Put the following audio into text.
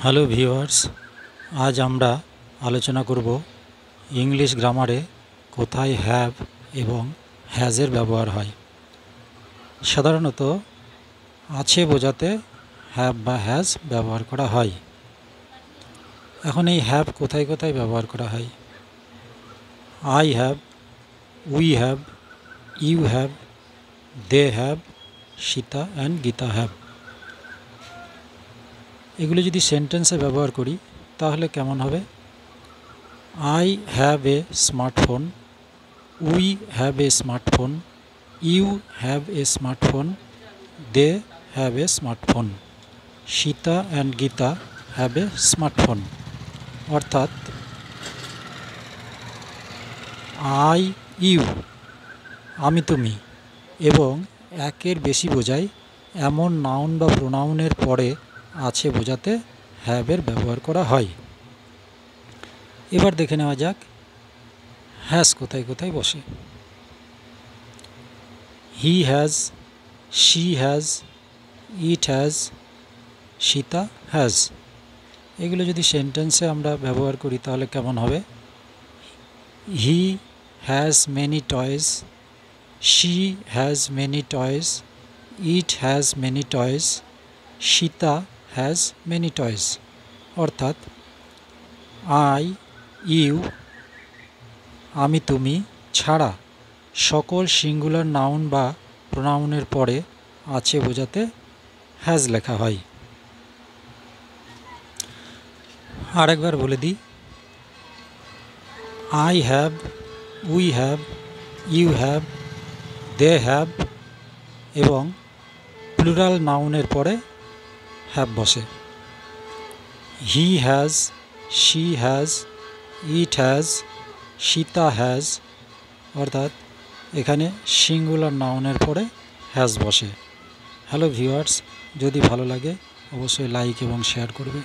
Hello viewers, আজ আমরা আলোচনা করব ইংলিশ গ্রামারে কোথায় হ্যাভ এবং হ্যাজের ব্যবহার হয়। সাধারণত আছে বোঝাতে হ্যাভ বা হ্যাজ ব্যবহার করা হয়। এখন এই হ্যাভ কোথায় কোথায় ব্যবহার করা হয়? I have, we have, you have, they have, Sita and Gita have. এগুলো যদি সেন্টেন্সে ব্যবহার করি তাহলে কেমন হবে? I have a smartphone, we have a smartphone, you have a smartphone, they have a smartphone, Sita and Gita have a smartphone। অর্থাৎ I, you আমি তুমি এবং একের বেশি বোঝায় এমন নাউন বা প্রোনাউনের পরে আছে বোঝাতে হ্যাভ এর ব্যবহার করা হয়। এবার দেখে নেওয়া যাক হ্যাজ কোথায় কোথায় বসে। He has, she has, it has, Sita has. এগুলো যদি সেন্টেন্সে আমরা ব্যবহার করি তাহলে কেমন হবে? He has many toys, she has many toys, it has many toys, Sita has many toys. অর্থাৎ আই, ইউ আমি তুমি ছাড়া সকল সিঙ্গুলার নাউন বা প্রোনাউনের পরে আছে বোঝাতে হ্যাজ লেখা হয়। আরেকবার বলে দিই, I have, we have, you have, they have এবং প্লুরাল নাউনের পরে হ্যাভ বসে। He has, she has, it has, Sita has. অর্থাৎ এখানে সিঙ্গুলার নাউনের পরে হ্যাজ বসে। হ্যালো ভিউয়ার্স, যদি ভালো লাগে অবশ্যই লাইক এবং শেয়ার করবে।